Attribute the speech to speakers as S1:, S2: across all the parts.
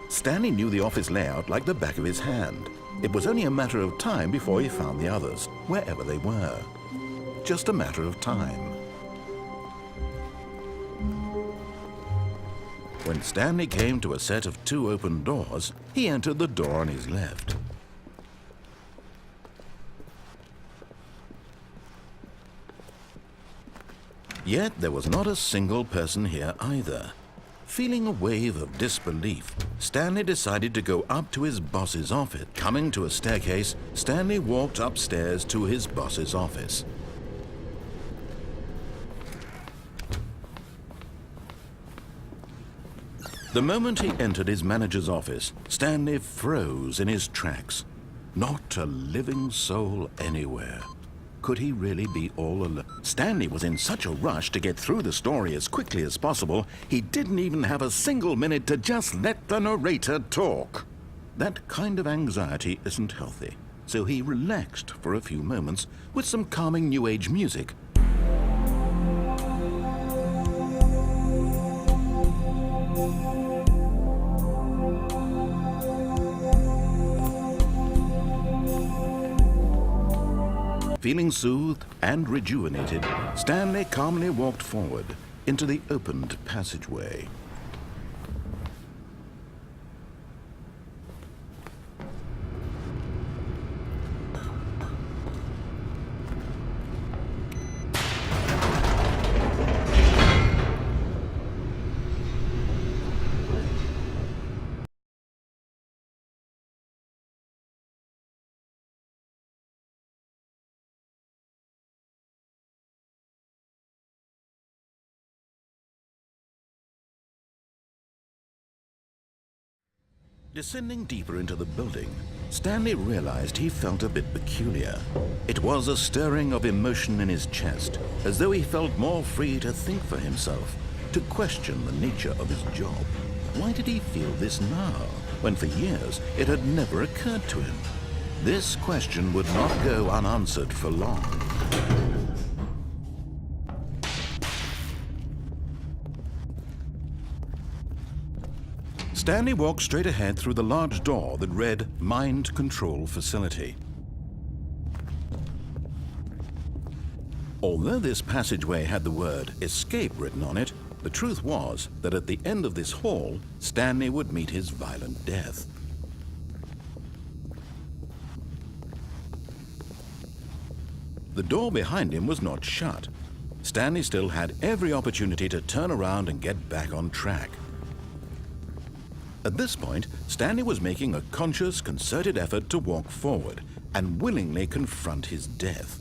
S1: Stanley knew the office layout like the back of his hand. It was only a matter of time before he found the others, wherever they were. Just a matter of time. When Stanley came to a set of 2 open doors, he entered the door on his left. Yet there was not a single person here either. Feeling a wave of disbelief, Stanley decided to go up to his boss's office. Coming to a staircase, Stanley walked upstairs to his boss's office. The moment he entered his manager's office, Stanley froze in his tracks. Not a living soul anywhere. Could he really be all alone? Stanley was in such a rush to get through the story as quickly as possible, he didn't even have a single minute to just let the narrator talk. That kind of anxiety isn't healthy, so he relaxed for a few moments with some calming New Age music. Feeling soothed and rejuvenated, Stanley calmly walked forward into the opened passageway. Descending deeper into the building, Stanley realized he felt a bit peculiar. It was a stirring of emotion in his chest, as though he felt more free to think for himself, to question the nature of his job. Why did he feel this now, when for years it had never occurred to him? This question would not go unanswered for long. Stanley walked straight ahead through the large door that read Mind Control Facility. Although this passageway had the word Escape written on it, the truth was that at the end of this hall, Stanley would meet his violent death. The door behind him was not shut. Stanley still had every opportunity to turn around and get back on track. At this point, Stanley was making a conscious, concerted effort to walk forward and willingly confront his death.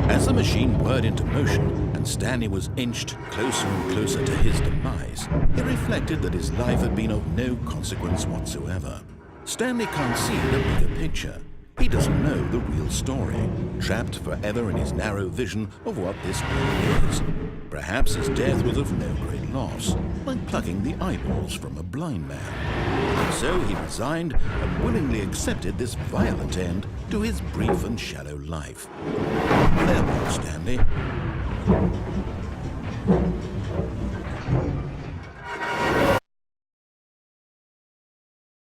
S1: As the machine whirred into motion and Stanley was inched closer and closer to his demise, he reflected that his life had been of no consequence whatsoever. Stanley can't see the bigger picture. He doesn't know the real story, trapped forever in his narrow vision of what this world is. Perhaps his death was of no great loss, like plucking the eyeballs from a blind man. And so he resigned and willingly accepted this violent end to his brief and shallow life. Farewell, Stanley.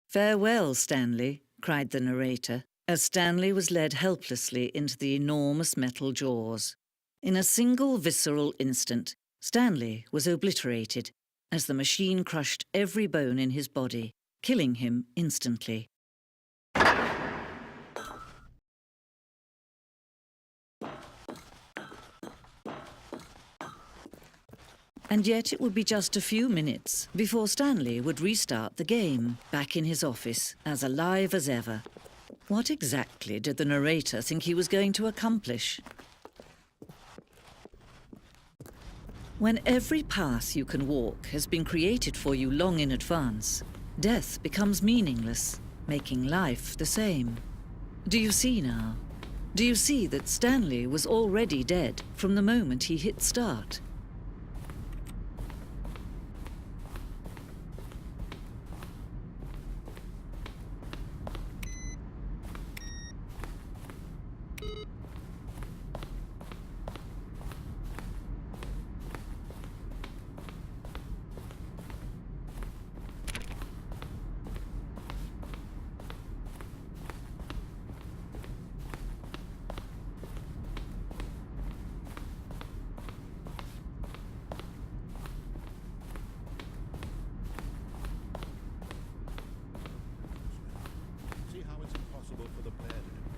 S2: "Farewell, Stanley," cried the narrator, as Stanley was led helplessly into the enormous metal jaws. In a single visceral instant, Stanley was obliterated as the machine crushed every bone in his body, killing him instantly. And yet it would be just a few minutes before Stanley would restart the game, back in his office, as alive as ever. What exactly did the narrator think he was going to accomplish? When every path you can walk has been created for you long in advance, death becomes meaningless, making life the same. Do you see now? Do you see that Stanley was already dead from the moment he hit start?
S1: See how it's impossible for the player to do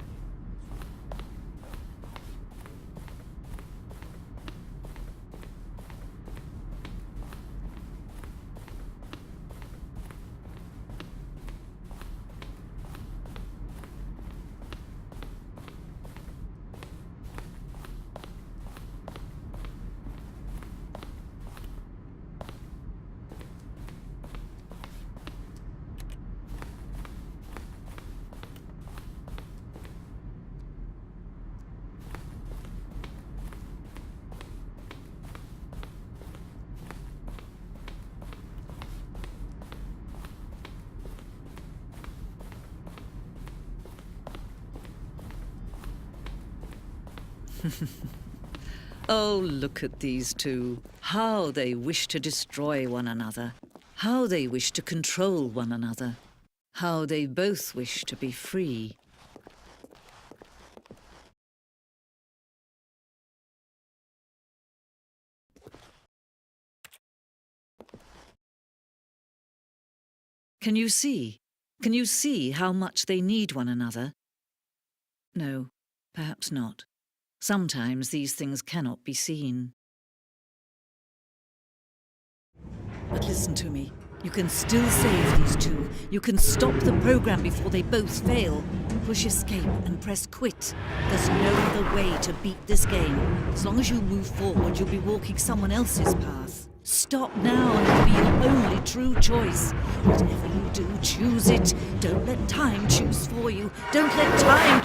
S2: Oh, look at these two. How they wish to destroy one another. How they wish to control one another. How they both wish to be free. Can you see? Can you see how much they need one another? No, perhaps not. Sometimes these things cannot be seen. But listen to me. You can still save these two. You can stop the program before they both fail. Push escape and press quit. There's no other way to beat this game. As long as you move forward, you'll be walking someone else's path. Stop now and it'll be your only true choice. Whatever you do, choose it. Don't let time choose for you. Don't let time